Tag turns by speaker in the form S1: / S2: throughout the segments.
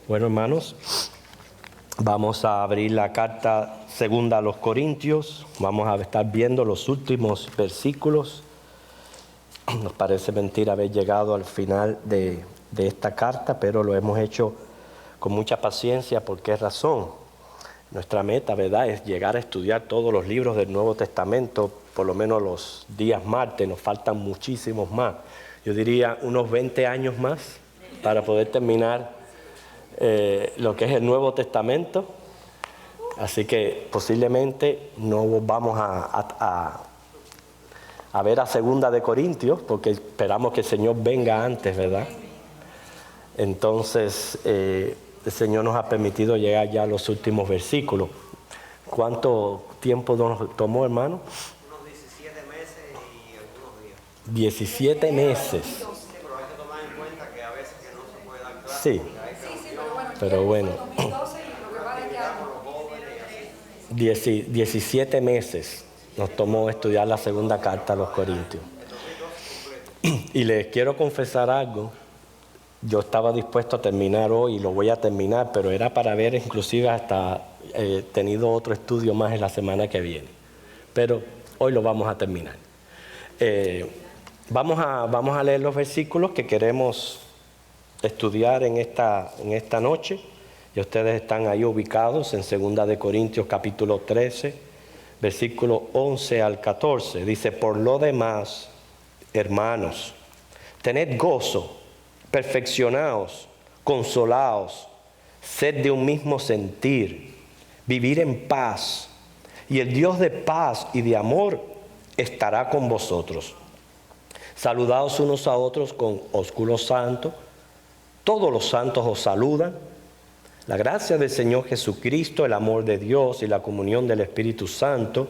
S1: Bueno, hermanos, vamos a abrir la carta segunda a los Corintios. Vamos a estar viendo los últimos versículos. Nos parece mentira haber llegado al final de esta carta, pero lo hemos hecho con mucha paciencia. ¿Por qué razón? Nuestra meta, ¿verdad?, es llegar a estudiar todos los libros del Nuevo Testamento, por lo menos los días martes. Nos faltan muchísimos más. Yo diría unos 20 años más para poder terminar lo que es el Nuevo Testamento. Así que posiblemente no vamos a ver a segunda de Corintios, porque esperamos que el Señor venga antes, ¿verdad? Entonces, el Señor nos ha permitido llegar ya a los últimos versículos. ¿Cuánto tiempo nos tomó, hermano?
S2: Unos 17 meses y algunos días.
S1: 17 meses.
S2: Sí, pero hay que tomar en cuenta que a veces que no se puede dar clase.
S1: Sí, pero bueno. 17 meses nos tomó estudiar la segunda carta a los Corintios. Y les quiero confesar algo. Yo estaba dispuesto a terminar hoy y lo voy a terminar, pero era para ver inclusive hasta tenido otro estudio más en la semana que viene. Pero hoy lo vamos a terminar. Vamos a leer los versículos que queremos estudiar en esta noche. Y ustedes están ahí ubicados en 2 de Corintios capítulo 13, versículo 11 al 14. Dice: por lo demás, hermanos, tened gozo, perfeccionaos, consolaos, sed de un mismo sentir, vivir en paz, y el Dios de paz y de amor estará con vosotros. Saludaos unos a otros con ósculo santo. Todos los santos os saludan. La gracia del Señor Jesucristo, el amor de Dios y la comunión del Espíritu Santo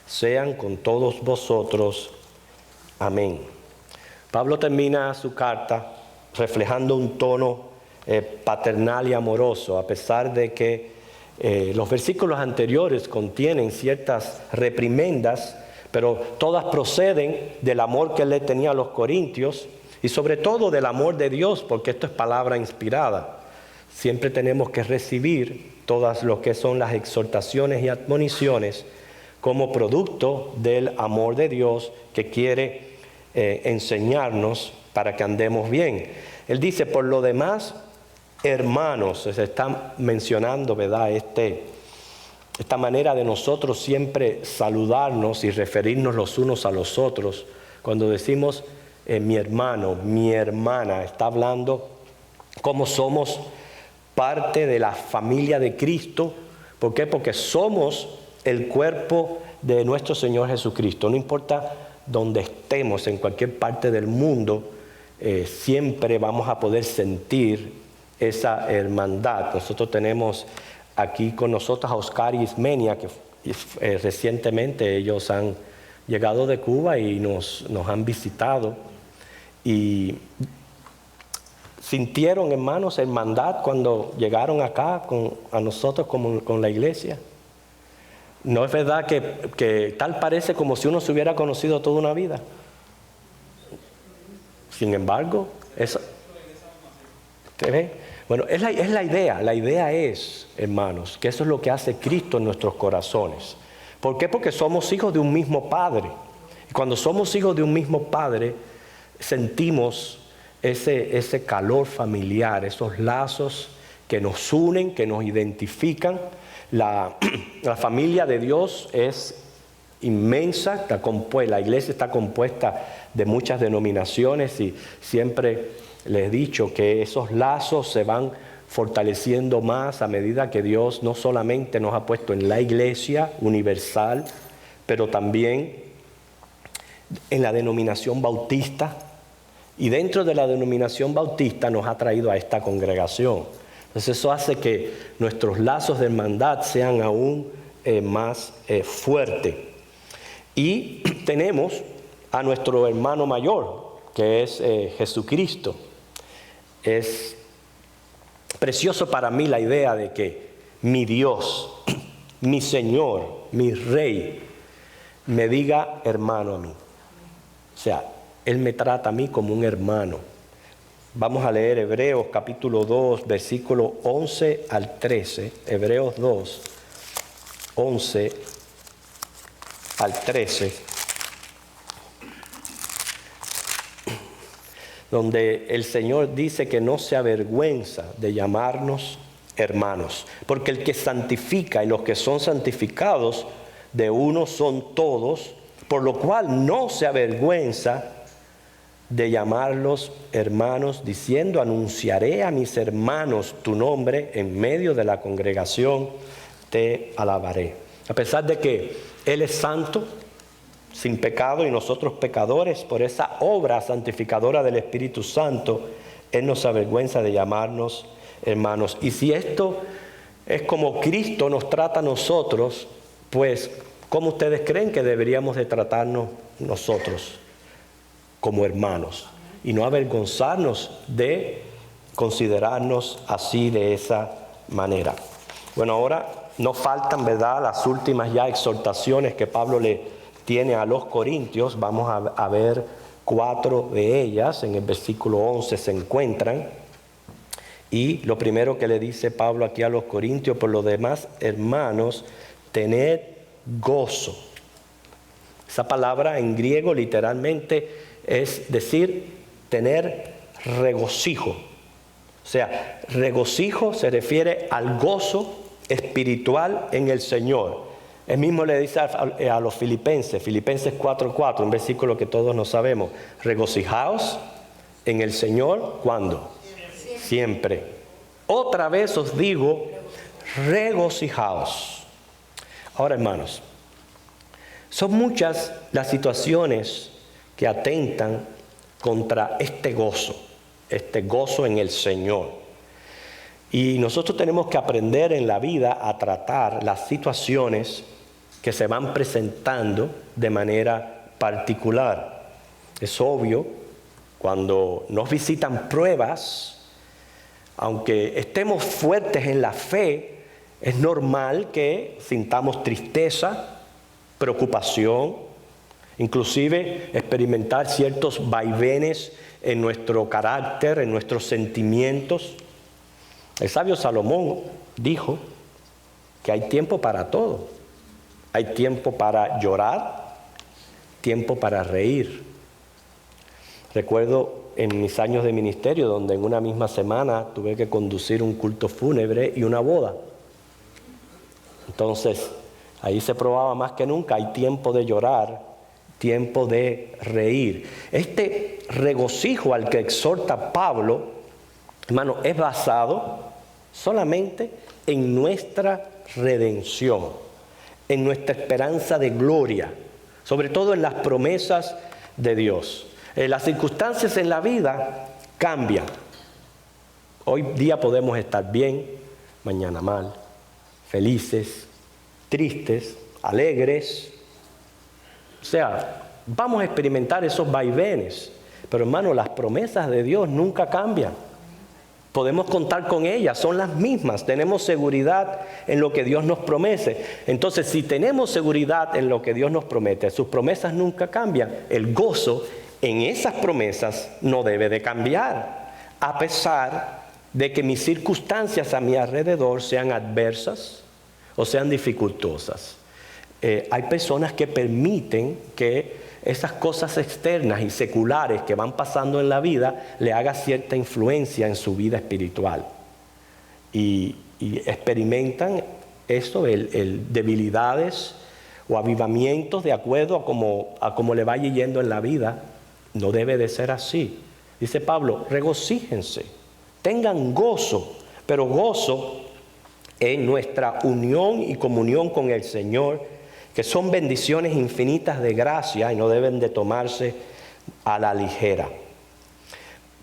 S1: sean con todos vosotros. Amén. Pablo termina su carta reflejando un tono paternal y amoroso, a pesar de que los versículos anteriores contienen ciertas reprimendas, pero todas proceden del amor que él le tenía a los corintios y sobre todo del amor de Dios, porque esto es palabra inspirada. Siempre tenemos que recibir todas lo que son las exhortaciones y admoniciones como producto del amor de Dios que quiere enseñarnos para que andemos bien. Él dice: por lo demás, hermanos. Se está mencionando, ¿verdad?, esta manera de nosotros siempre saludarnos y referirnos los unos a los otros. Cuando decimos mi hermano, mi hermana, está hablando cómo somos parte de la familia de Cristo. ¿Por qué? Porque somos el cuerpo de nuestro Señor Jesucristo. No importa donde estemos, en cualquier parte del mundo, siempre vamos a poder sentir esa hermandad. Nosotros tenemos aquí con nosotros a Oscar y Ismenia, que recientemente ellos han llegado de Cuba y nos han visitado. Y ¿sintieron, hermanos, hermandad cuando llegaron acá a nosotros con la iglesia? ¿No es verdad que tal parece como si uno se hubiera conocido toda una vida? Sin embargo, eso, ¿te ve? Bueno, es la idea. La idea es, hermanos, que eso es lo que hace Cristo en nuestros corazones. ¿Por qué? Porque somos hijos de un mismo Padre. Y cuando somos hijos de un mismo Padre, sentimos ese calor familiar, esos lazos que nos unen, que nos identifican. La familia de Dios es inmensa, la iglesia está compuesta de muchas denominaciones y siempre les he dicho que esos lazos se van fortaleciendo más a medida que Dios no solamente nos ha puesto en la iglesia universal, pero también en la denominación bautista. Y dentro de la denominación bautista nos ha traído a esta congregación. Entonces eso hace que nuestros lazos de hermandad sean aún más fuertes. Y tenemos a nuestro hermano mayor, que es Jesucristo. Es precioso para mí la idea de que mi Dios, mi Señor, mi Rey, me diga hermano a mí. O sea, Él me trata a mí como un hermano. Vamos a leer Hebreos capítulo 2, versículo 11 al 13. Hebreos 2, 11 al 13. Donde el Señor dice que no se avergüenza de llamarnos hermanos. Porque el que santifica y los que son santificados de uno son todos, por lo cual no se avergüenza de llamarlos hermanos, diciendo: anunciaré a mis hermanos tu nombre, en medio de la congregación te alabaré. A pesar de que Él es santo, sin pecado, y nosotros pecadores, por esa obra santificadora del Espíritu Santo, Él no se avergüenza de llamarnos hermanos. Y si esto es como Cristo nos trata a nosotros, pues ¿cómo ustedes creen que deberíamos de tratarnos nosotros? Como hermanos, y no avergonzarnos de considerarnos así, de esa manera. Bueno, ahora no faltan, ¿verdad?, las últimas ya exhortaciones que Pablo le tiene a los corintios. Vamos a ver 4 de ellas. En el versículo 11 se encuentran. Y lo primero que le dice Pablo aquí a los corintios: por lo demás, hermanos, tened gozo. Esa palabra en griego literalmente es decir, tener regocijo. O sea, regocijo se refiere al gozo espiritual en el Señor. Él mismo le dice a los Filipenses 4:4, un versículo que todos nos sabemos: regocijaos en el Señor, ¿cuándo? Siempre. Otra vez os digo, regocijaos. Ahora, hermanos, son muchas las situaciones que atentan contra este gozo en el Señor. Y nosotros tenemos que aprender en la vida a tratar las situaciones que se van presentando de manera particular. Es obvio, cuando nos visitan pruebas, aunque estemos fuertes en la fe, es normal que sintamos tristeza, preocupación, inclusive experimentar ciertos vaivenes en nuestro carácter, en nuestros sentimientos. El sabio Salomón dijo que hay tiempo para todo. Hay tiempo para llorar, tiempo para reír. Recuerdo en mis años de ministerio, donde en una misma semana tuve que conducir un culto fúnebre y una boda. Entonces, ahí se probaba más que nunca: hay tiempo de llorar, tiempo de reír. Este regocijo al que exhorta Pablo, hermano, es basado solamente en nuestra redención, en nuestra esperanza de gloria, sobre todo en las promesas de Dios. Las circunstancias en la vida cambian. Hoy día podemos estar bien, mañana mal, felices, tristes, alegres. O sea, vamos a experimentar esos vaivenes. Pero hermano, las promesas de Dios nunca cambian. Podemos contar con ellas, son las mismas. Tenemos seguridad en lo que Dios nos promete. Entonces, si tenemos seguridad en lo que Dios nos promete, sus promesas nunca cambian. El gozo en esas promesas no debe de cambiar, a pesar de que mis circunstancias a mi alrededor sean adversas o sean dificultosas. Hay personas que permiten que esas cosas externas y seculares que van pasando en la vida le haga cierta influencia en su vida espiritual. Y experimentan esto, debilidades o avivamientos de acuerdo a cómo le vaya yendo en la vida. No debe de ser así. Dice Pablo: regocíjense, tengan gozo, pero gozo en nuestra unión y comunión con el Señor, que son bendiciones infinitas de gracia y no deben de tomarse a la ligera.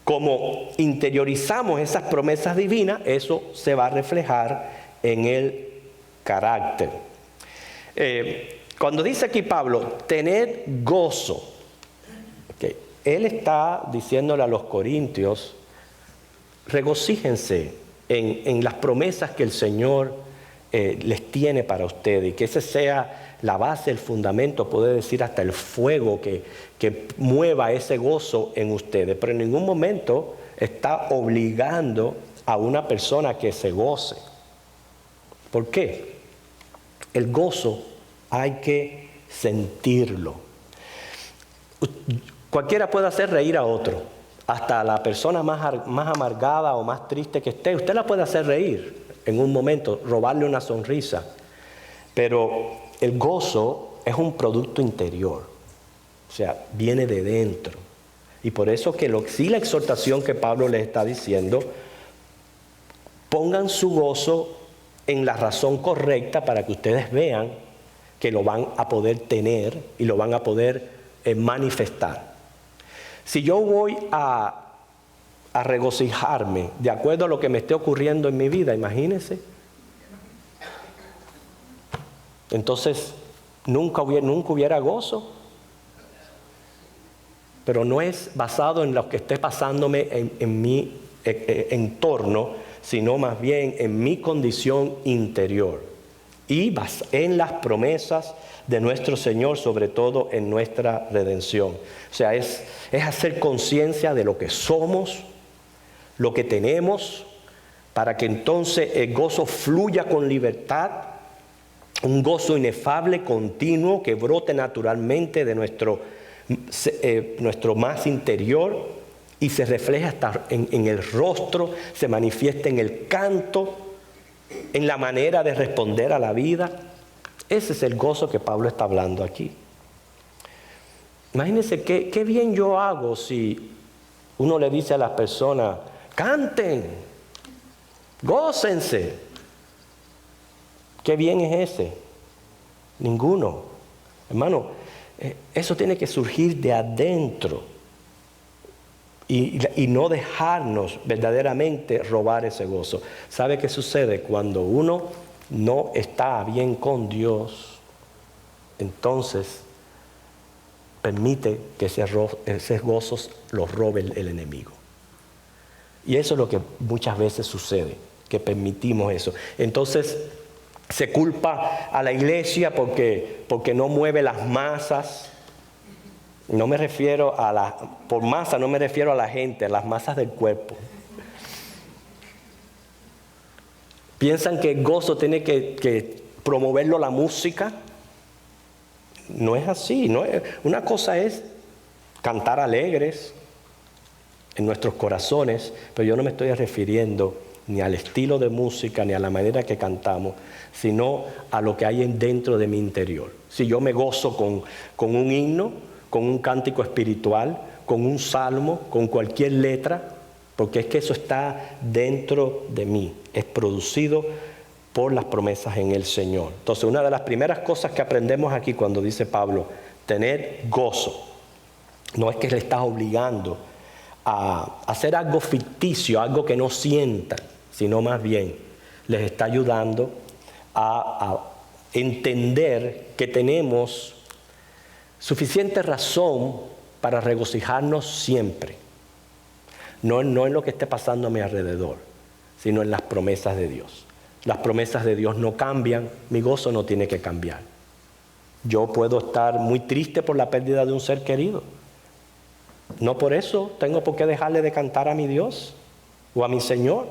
S1: Como interiorizamos esas promesas divinas, eso se va a reflejar en el carácter. Cuando dice aquí Pablo, tened gozo, okay, él está diciéndole a los corintios: regocíjense en las promesas que el Señor les tiene para ustedes, y que ese sea la base, el fundamento, puede decir hasta el fuego que mueva ese gozo en ustedes. Pero en ningún momento está obligando a una persona que se goce. ¿Por qué? El gozo hay que sentirlo. Cualquiera puede hacer reír a otro. Hasta la persona más amargada o más triste que esté, usted la puede hacer reír en un momento, robarle una sonrisa. Pero el gozo es un producto interior. O sea, viene de dentro. Y por eso que sí, la exhortación que Pablo les está diciendo, pongan su gozo en la razón correcta para que ustedes vean que lo van a poder tener y lo van a poder manifestar. Si yo voy a regocijarme de acuerdo a lo que me esté ocurriendo en mi vida, imagínense, entonces nunca hubiera gozo. Pero no es basado en lo que esté pasándome en mi entorno, sino más bien en mi condición interior y en las promesas de nuestro Señor, sobre todo en nuestra redención. O sea, es hacer conciencia de lo que somos, lo que tenemos, para que entonces el gozo fluya con libertad, un gozo inefable, continuo, que brote naturalmente de nuestro más interior y se refleja hasta en el rostro, se manifiesta en el canto, en la manera de responder a la vida. Ese es el gozo que Pablo está hablando aquí. Imagínense qué bien yo hago si uno le dice a las personas: canten, gócense. ¿Qué bien es ese? Ninguno. Hermano, eso tiene que surgir de adentro y no dejarnos verdaderamente robar ese gozo. ¿Sabe qué sucede? Cuando uno no está bien con Dios, entonces permite que esos gozos los robe el enemigo. Y eso es lo que muchas veces sucede, que permitimos eso. Entonces se culpa a la iglesia porque no mueve las masas. No me refiero por masa no me refiero a la gente, a las masas del cuerpo. Piensan que el gozo tiene que promoverlo la música. No es así. Una cosa es cantar alegres en nuestros corazones, pero yo no me estoy refiriendo ni al estilo de música, ni a la manera que cantamos, sino a lo que hay dentro de mi interior. Si yo me gozo con un himno, con un cántico espiritual, con un salmo, con cualquier letra, porque es que eso está dentro de mí, es producido por las promesas en el Señor. Entonces, una de las primeras cosas que aprendemos aquí cuando dice Pablo, tener gozo, no es que le estás obligando a hacer algo ficticio, algo que no sientan, sino más bien les está ayudando a entender que tenemos suficiente razón para regocijarnos siempre. No en lo que esté pasando a mi alrededor, sino en las promesas de Dios. Las promesas de Dios no cambian, mi gozo no tiene que cambiar. Yo puedo estar muy triste por la pérdida de un ser querido. No por eso tengo por qué dejarle de cantar a mi Dios o a mi Señor.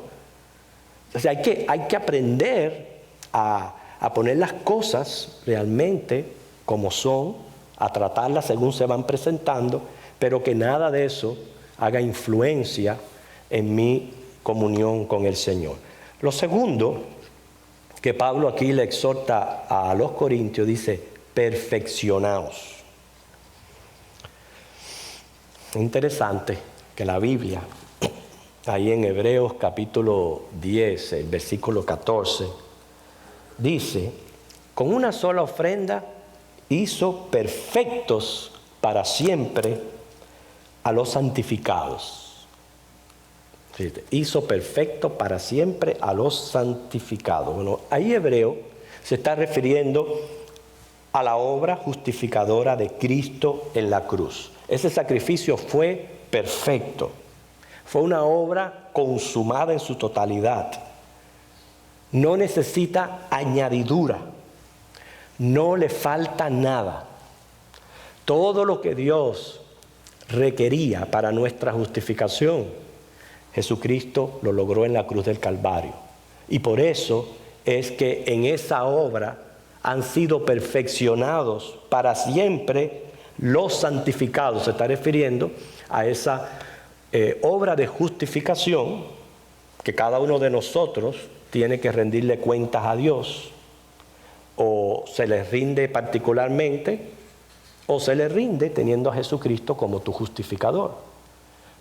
S1: O sea, hay que aprender a poner las cosas realmente como son, a tratarlas según se van presentando, pero que nada de eso haga influencia en mi comunión con el Señor. Lo segundo que Pablo aquí le exhorta a los corintios, dice, perfeccionaos. Interesante que la Biblia, ahí en Hebreos capítulo 10, el versículo 14, dice, con una sola ofrenda hizo perfectos para siempre a los santificados. Hizo perfecto para siempre a los santificados. Bueno, ahí Hebreo se está refiriendo a la obra justificadora de Cristo en la cruz. Ese sacrificio fue perfecto. Fue una obra consumada en su totalidad. No necesita añadidura. No le falta nada. Todo lo que Dios requería para nuestra justificación Jesucristo lo logró en la cruz del Calvario. Y por eso es que en esa obra han sido perfeccionados para siempre los santificados. Se está refiriendo a esa obra de justificación que cada uno de nosotros tiene que rendirle cuentas a Dios. O se le rinde particularmente, o se le rinde teniendo a Jesucristo como tu justificador.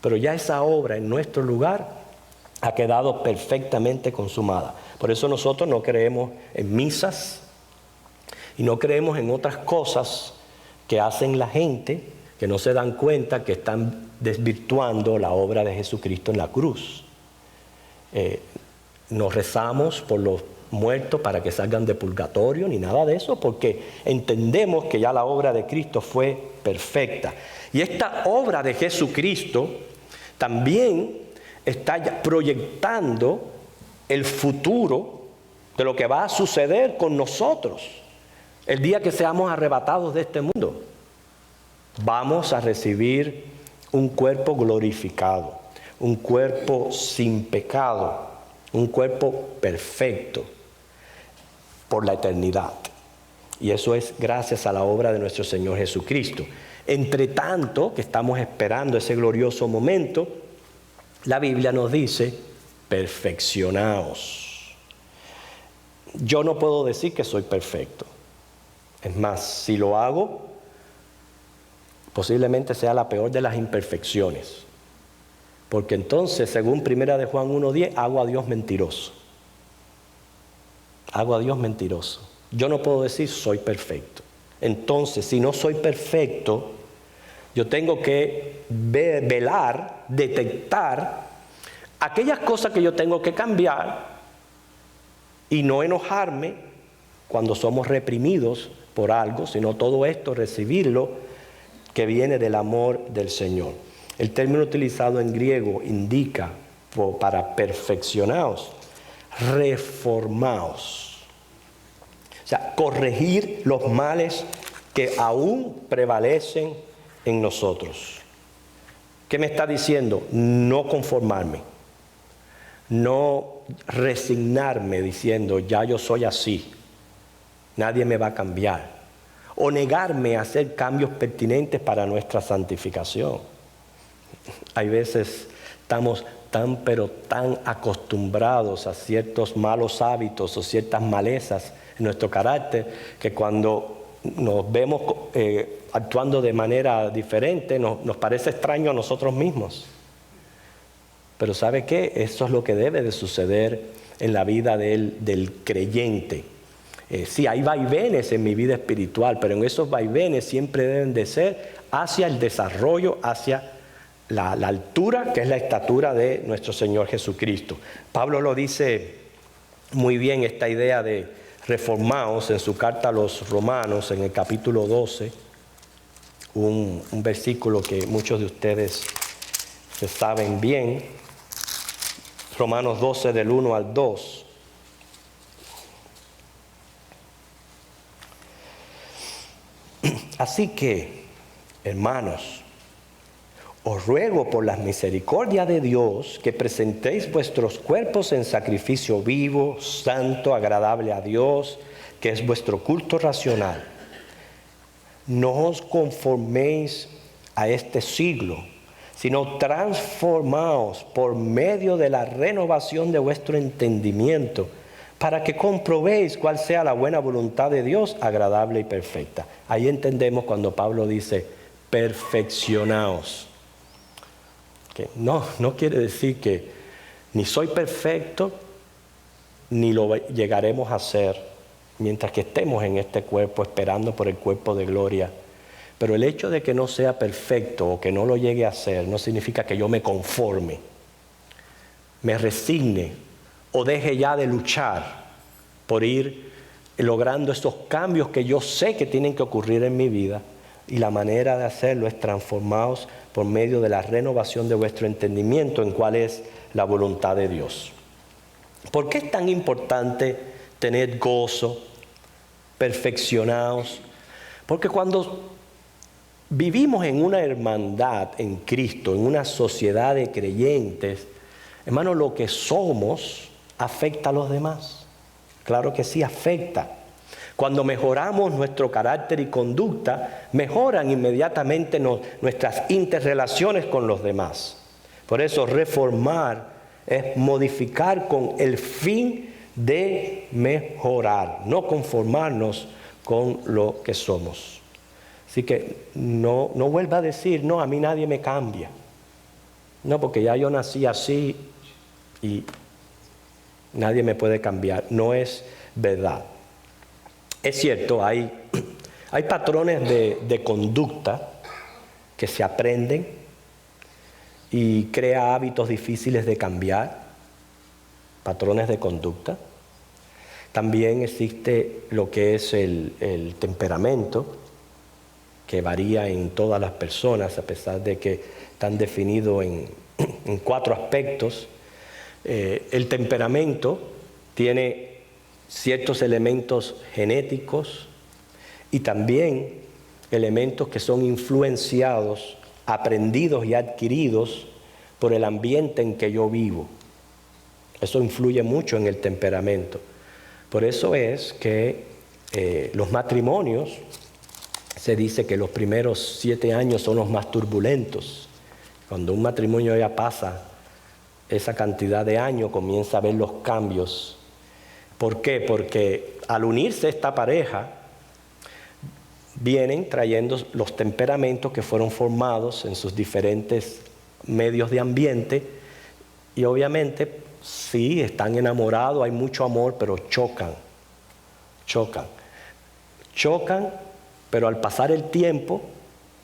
S1: Pero ya esa obra en nuestro lugar ha quedado perfectamente consumada. Por eso nosotros no creemos en misas y no creemos en otras cosas que hacen la gente que no se dan cuenta que están desvirtuando la obra de Jesucristo en la cruz. No rezamos por los muertos para que salgan de purgatorio ni nada de eso, porque entendemos que ya la obra de Cristo fue perfecta. Y esta obra de Jesucristo también está proyectando el futuro de lo que va a suceder con nosotros el día que seamos arrebatados de este mundo. Vamos a recibir un cuerpo glorificado, un cuerpo sin pecado, un cuerpo perfecto por la eternidad. Y eso es gracias a la obra de nuestro Señor Jesucristo. Entre tanto que estamos esperando ese glorioso momento, la Biblia nos dice, perfeccionaos. Yo no puedo decir que soy perfecto. Es más, si lo hago, posiblemente sea la peor de las imperfecciones. Porque entonces, según 1 de Juan 1:10, hago a Dios mentiroso. Hago a Dios mentiroso. Yo no puedo decir soy perfecto. Entonces, si no soy perfecto, yo tengo que velar, detectar aquellas cosas que yo tengo que cambiar y no enojarme cuando somos reprimidos por algo, sino todo esto recibirlo que viene del amor del Señor. El término utilizado en griego indica para perfeccionaos, reformaos. O sea, corregir los males que aún prevalecen en nosotros. ¿Qué me está diciendo? No conformarme. No resignarme diciendo, ya yo soy así. Nadie me va a cambiar. O negarme a hacer cambios pertinentes para nuestra santificación. Hay veces estamos tan acostumbrados a ciertos malos hábitos o ciertas malezas en nuestro carácter que cuando nos vemos actuando de manera diferente nos parece extraño a nosotros mismos. Pero ¿sabe qué? Eso es lo que debe de suceder en la vida del creyente. Sí, hay vaivenes en mi vida espiritual, pero en esos vaivenes siempre deben de ser hacia el desarrollo, hacia la altura, que es la estatura de nuestro Señor Jesucristo. Pablo lo dice muy bien, esta idea de reformaos en su carta a los Romanos, en el capítulo 12, un versículo que muchos de ustedes se saben bien, Romanos 12 del 1 al 2. Así que, hermanos, os ruego por las misericordias de Dios que presentéis vuestros cuerpos en sacrificio vivo, santo, agradable a Dios, que es vuestro culto racional. No os conforméis a este siglo, sino transformaos por medio de la renovación de vuestro entendimiento, para que comprobéis cuál sea la buena voluntad de Dios, agradable y perfecta. Ahí entendemos cuando Pablo dice, perfeccionaos. Que no quiere decir que ni soy perfecto, ni lo llegaremos a ser mientras que estemos en este cuerpo, esperando por el cuerpo de gloria. Pero el hecho de que no sea perfecto o que no lo llegue a ser, no significa que yo me conforme, me resigne o deje ya de luchar por ir logrando estos cambios que yo sé que tienen que ocurrir en mi vida. Y la manera de hacerlo es transformados por medio de la renovación de vuestro entendimiento en cuál es la voluntad de Dios. ¿Por qué es tan importante tener gozo, perfeccionados? Porque cuando vivimos en una hermandad en Cristo, en una sociedad de creyentes, Hermano, lo que somos afecta a los demás. Claro que sí, afecta. Cuando mejoramos nuestro carácter y conducta, mejoran inmediatamente nuestras interrelaciones con los demás. Por eso reformar es modificar con el fin de mejorar, no conformarnos con lo que somos. Así que no vuelva a decir, no, a mí nadie me cambia. No, porque ya yo nací así y nadie me puede cambiar. No es verdad. Es cierto, hay patrones de conducta que se aprenden y crea hábitos difíciles de cambiar, patrones de conducta. También existe lo que es el temperamento, que varía en todas las personas, a pesar de que están definidos en 4 aspectos. El temperamento tiene ciertos elementos genéticos y también elementos que son influenciados, aprendidos y adquiridos por el ambiente en que yo vivo. Eso influye mucho en el temperamento. Por eso es que los matrimonios, se dice que los primeros 7 años son los más turbulentos. Cuando un matrimonio ya pasa esa cantidad de años, comienza a ver los cambios. ¿Por qué? Porque al unirse esta pareja, vienen trayendo los temperamentos que fueron formados en sus diferentes medios de ambiente y obviamente sí, están enamorados, hay mucho amor, pero chocan, pero al pasar el tiempo,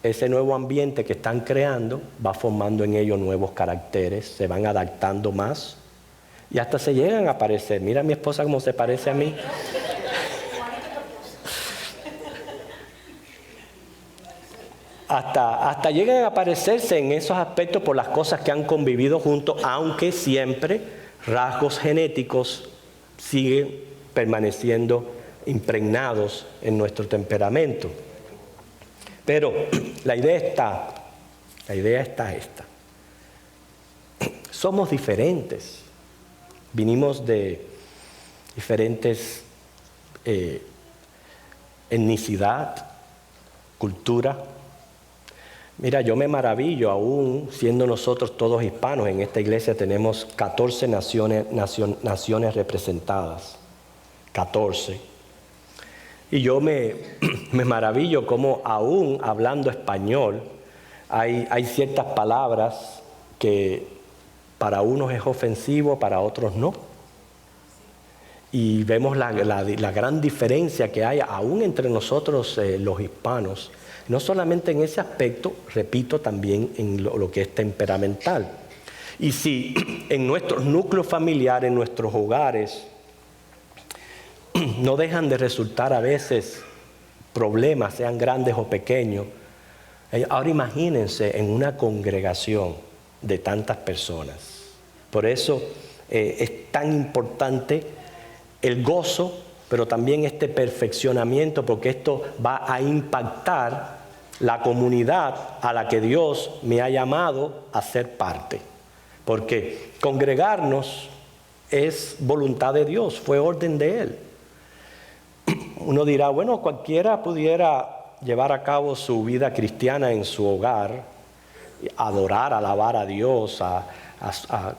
S1: ese nuevo ambiente que están creando va formando en ellos nuevos caracteres, se van adaptando más y hasta se llegan a parecer. Mira a mi esposa cómo se parece a mí. Hasta llegan a parecerse en esos aspectos por las cosas que han convivido juntos, aunque siempre rasgos genéticos siguen permaneciendo impregnados en nuestro temperamento. Pero la idea está esta. Somos diferentes. Vinimos de diferentes etnicidad, cultura. Mira, yo me maravillo, aún siendo nosotros todos hispanos, en esta iglesia tenemos 14 naciones representadas. 14. Y yo me maravillo cómo aún hablando español hay ciertas palabras que para unos es ofensivo, para otros no. Y vemos la gran diferencia que hay aún entre nosotros los hispanos. No solamente en ese aspecto, repito, también en lo que es temperamental. Y si en nuestros núcleos familiares, en nuestros hogares, no dejan de resultar a veces problemas, sean grandes o pequeños, ahora imagínense en una congregación de tantas personas. Por eso es tan importante el gozo, pero también este perfeccionamiento, porque esto va a impactar la comunidad a la que Dios me ha llamado a ser parte. Porque congregarnos es voluntad de Dios, fue orden de Él. Uno dirá, bueno, cualquiera pudiera llevar a cabo su vida cristiana en su hogar, adorar, alabar a Dios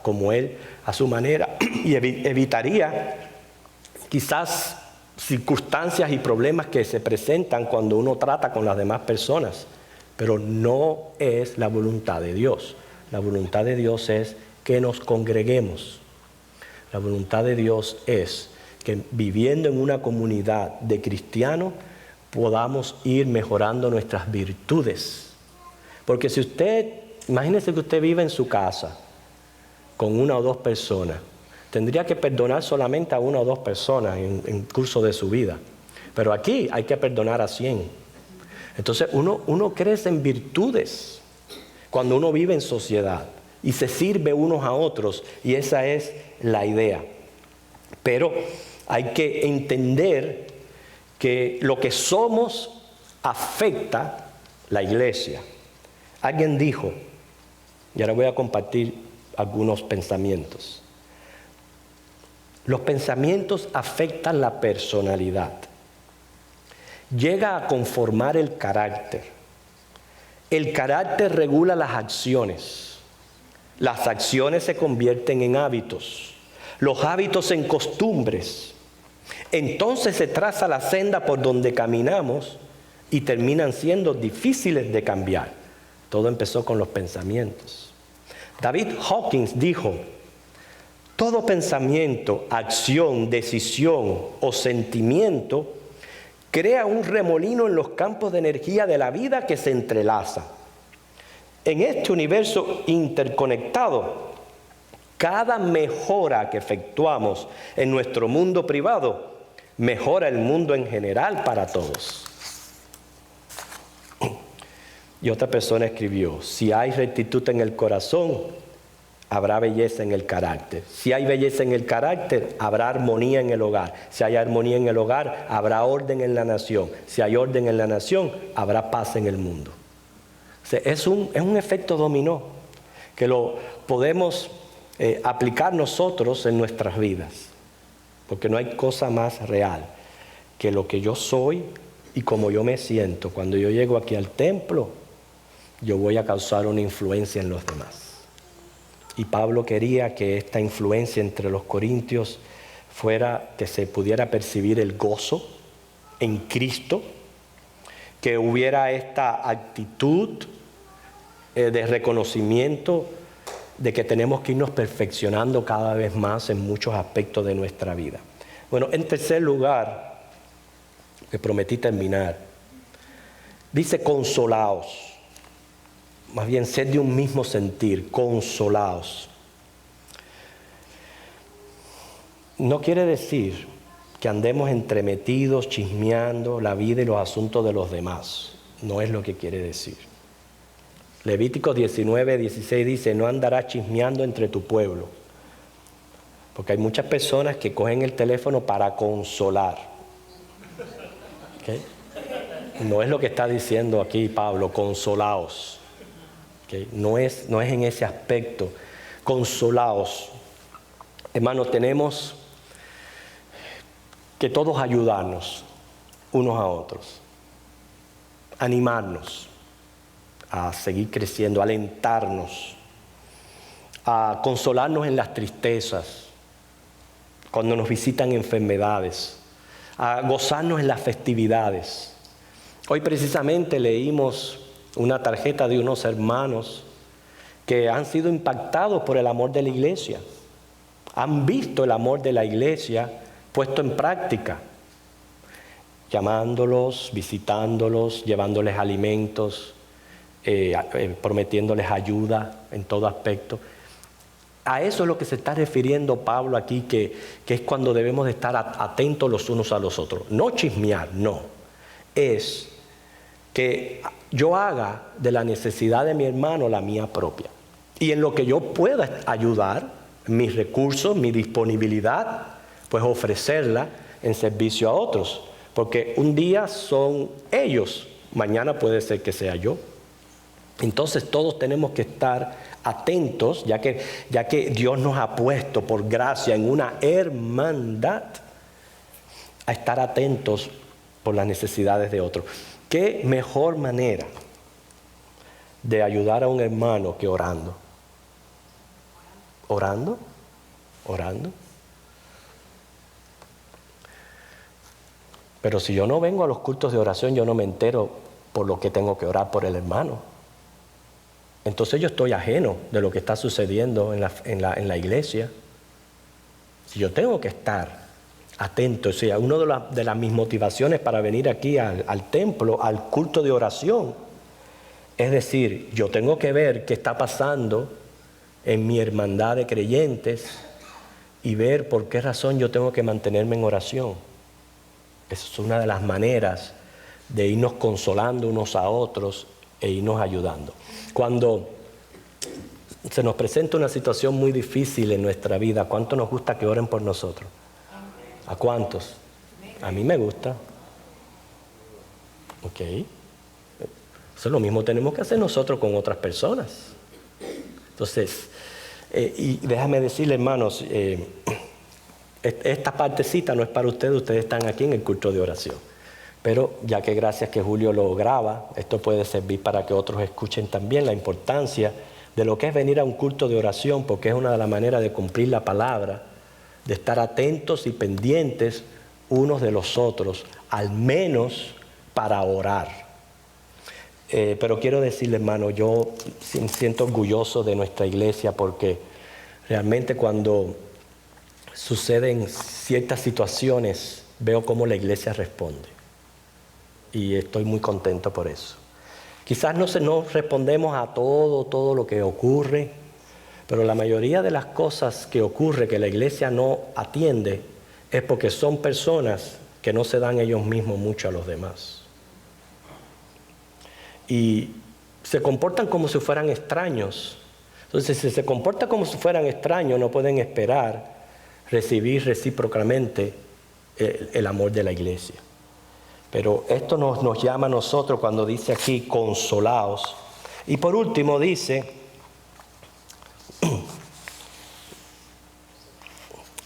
S1: como Él, a su manera, y evitaría quizás circunstancias y problemas que se presentan cuando uno trata con las demás personas, pero no es la voluntad de Dios. La voluntad de Dios es que nos congreguemos. La voluntad de Dios es que viviendo en una comunidad de cristianos podamos ir mejorando nuestras virtudes. Porque si imagínese que usted vive en su casa con 1 o 2 personas, tendría que perdonar solamente a 1 o 2 personas en el curso de su vida. Pero aquí hay que perdonar a 100. Entonces uno crece en virtudes cuando uno vive en sociedad y se sirve unos a otros, y esa es la idea. Pero hay que entender que lo que somos afecta la iglesia. Alguien dijo, y ahora voy a compartir algunos pensamientos. Los pensamientos afectan la personalidad. Llega a conformar el carácter. El carácter regula las acciones. Las acciones se convierten en hábitos. Los hábitos en costumbres. Entonces se traza la senda por donde caminamos y terminan siendo difíciles de cambiar. Todo empezó con los pensamientos. David Hawkins dijo: todo pensamiento, acción, decisión o sentimiento crea un remolino en los campos de energía de la vida que se entrelaza. En este universo interconectado, cada mejora que efectuamos en nuestro mundo privado mejora el mundo en general para todos. Y otra persona escribió: si hay rectitud en el corazón, habrá belleza en el carácter. Si hay belleza en el carácter, habrá armonía en el hogar. Si hay armonía en el hogar, habrá orden en la nación. Si hay orden en la nación, habrá paz en el mundo. O sea, es un efecto dominó que lo podemos aplicar nosotros en nuestras vidas. Porque no hay cosa más real que lo que yo soy y cómo yo me siento. Cuando yo llego aquí al templo, yo voy a causar una influencia en los demás. Y Pablo quería que esta influencia entre los corintios fuera que se pudiera percibir el gozo en Cristo, que hubiera esta actitud de reconocimiento de que tenemos que irnos perfeccionando cada vez más en muchos aspectos de nuestra vida. Bueno, en tercer lugar, que prometí terminar, dice consolaos. Más bien, sed de un mismo sentir, consolaos. No quiere decir que andemos entremetidos, chismeando la vida y los asuntos de los demás. No es lo que quiere decir. Levítico 19:16 dice: no andarás chismeando entre tu pueblo. Porque hay muchas personas que cogen el teléfono para consolar. ¿Okay? No es lo que está diciendo aquí Pablo, consolaos. ¿Okay? No es en ese aspecto. Consolaos. Hermanos, tenemos que todos ayudarnos unos a otros. Animarnos a seguir creciendo, alentarnos, a consolarnos en las tristezas, cuando nos visitan enfermedades, a gozarnos en las festividades. Hoy precisamente leímos una tarjeta de unos hermanos que han sido impactados por el amor de la iglesia. Han visto el amor de la iglesia puesto en práctica, llamándolos, visitándolos, llevándoles alimentos, prometiéndoles ayuda en todo aspecto. A eso es lo que se está refiriendo Pablo aquí, que es cuando debemos de estar atentos los unos a los otros. No chismear, no. Es que yo haga de la necesidad de mi hermano la mía propia. Y en lo que yo pueda ayudar, mis recursos, mi disponibilidad, pues ofrecerla en servicio a otros. Porque un día son ellos, mañana puede ser que sea yo. Entonces todos tenemos que estar atentos, ya que Dios nos ha puesto por gracia en una hermandad, a estar atentos por las necesidades de otros. ¿Qué mejor manera de ayudar a un hermano que orando? ¿Orando? ¿Orando? Pero si yo no vengo a los cultos de oración, yo no me entero por lo que tengo que orar por el hermano. Entonces yo estoy ajeno de lo que está sucediendo en la iglesia. Si yo tengo que estar atento, o sea, una de las mis motivaciones para venir aquí al templo, al culto de oración, es decir, yo tengo que ver qué está pasando en mi hermandad de creyentes y ver por qué razón yo tengo que mantenerme en oración. Esa es una de las maneras de irnos consolando unos a otros e irnos ayudando. Cuando se nos presenta una situación muy difícil en nuestra vida, ¿cuánto nos gusta que oren por nosotros? ¿A cuántos? A mí me gusta. Ok. Eso lo mismo tenemos que hacer nosotros con otras personas. Entonces, Y déjame decirle, hermanos, esta partecita no es para ustedes están aquí en el culto de oración. Pero ya que gracias que Julio lo graba, esto puede servir para que otros escuchen también la importancia de lo que es venir a un culto de oración, porque es una de las maneras de cumplir la palabra, de estar atentos y pendientes unos de los otros, al menos para orar. Pero quiero decirle, hermano, yo me siento orgulloso de nuestra iglesia porque realmente cuando suceden ciertas situaciones veo cómo la iglesia responde y estoy muy contento por eso. Quizás no respondemos a todo lo que ocurre, pero la mayoría de las cosas que ocurre que la iglesia no atiende es porque son personas que no se dan ellos mismos mucho a los demás. Y se comportan como si fueran extraños. Entonces, si se comportan como si fueran extraños, no pueden esperar recibir recíprocamente el amor de la iglesia. Pero esto nos llama a nosotros cuando dice aquí, consolaos. Y por último dice,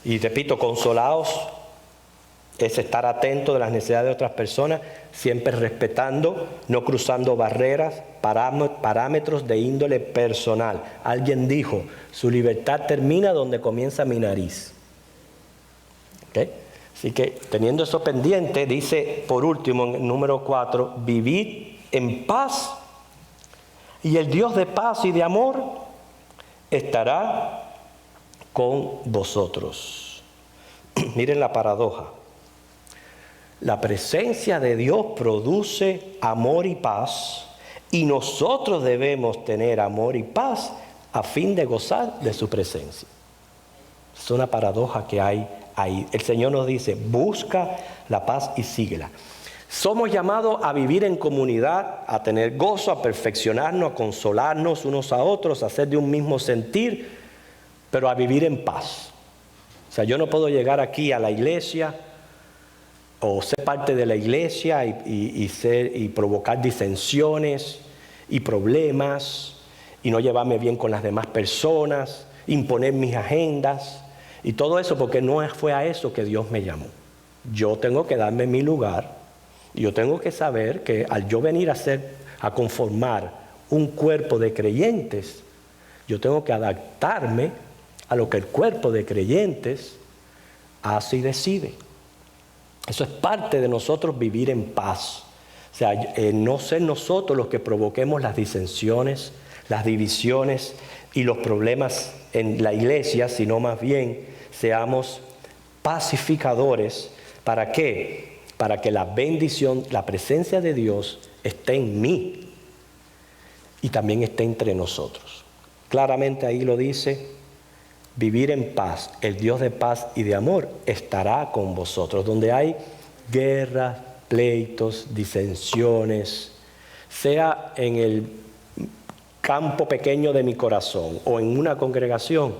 S1: y repito, consolaos es estar atento de las necesidades de otras personas, siempre respetando, no cruzando barreras, parámetros de índole personal. Alguien dijo, su libertad termina donde comienza mi nariz. ¿Okay? Así que teniendo eso pendiente, dice por último en el número 4, vivid en paz y el Dios de paz y de amor estará con vosotros. Miren la paradoja. La presencia de Dios produce amor y paz y nosotros debemos tener amor y paz a fin de gozar de su presencia. Es una paradoja que hay ahí. El Señor nos dice, busca la paz y síguela. Somos llamados a vivir en comunidad, a tener gozo, a perfeccionarnos, a consolarnos unos a otros, a ser de un mismo sentir, pero a vivir en paz. O sea, yo no puedo llegar aquí a la iglesia o ser parte de la iglesia y provocar disensiones y problemas y no llevarme bien con las demás personas, imponer mis agendas y todo eso, porque no fue a eso que Dios me llamó. Yo tengo que darme mi lugar y yo tengo que saber que al yo venir a conformar un cuerpo de creyentes, yo tengo que adaptarme a lo que el cuerpo de creyentes hace y decide. Eso es parte de nosotros vivir en paz. O sea, no ser nosotros los que provoquemos las disensiones, las divisiones y los problemas en la iglesia, sino más bien seamos pacificadores. ¿Para qué? Para que la bendición, la presencia de Dios esté en mí y también esté entre nosotros. Claramente ahí lo dice. Vivir en paz, el Dios de paz y de amor estará con vosotros. Donde hay guerras, pleitos, disensiones, sea en el campo pequeño de mi corazón o en una congregación,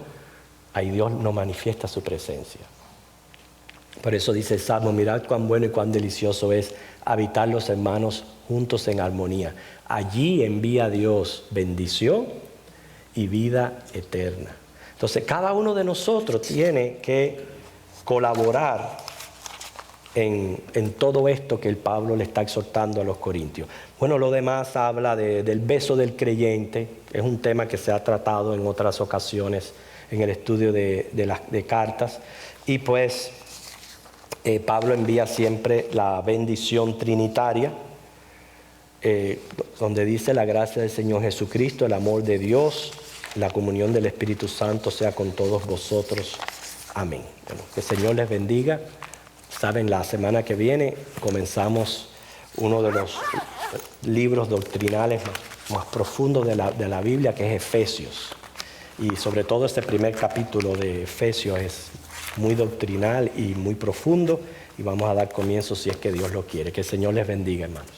S1: ahí Dios no manifiesta su presencia. Por eso dice el Salmo, mirad cuán bueno y cuán delicioso es habitar los hermanos juntos en armonía. Allí envía Dios bendición y vida eterna. Entonces, cada uno de nosotros tiene que colaborar en todo esto que el Pablo le está exhortando a los corintios. Bueno, lo demás habla del beso del creyente. Es un tema que se ha tratado en otras ocasiones en el estudio de cartas. Y pues, Pablo envía siempre la bendición trinitaria, donde dice la gracia del Señor Jesucristo, el amor de Dios, la comunión del Espíritu Santo sea con todos vosotros. Amén. Bueno, que el Señor les bendiga. Saben, la semana que viene comenzamos uno de los libros doctrinales más profundos de la Biblia, que es Efesios. Y sobre todo este primer capítulo de Efesios es muy doctrinal y muy profundo. Y vamos a dar comienzo si es que Dios lo quiere. Que el Señor les bendiga, hermanos.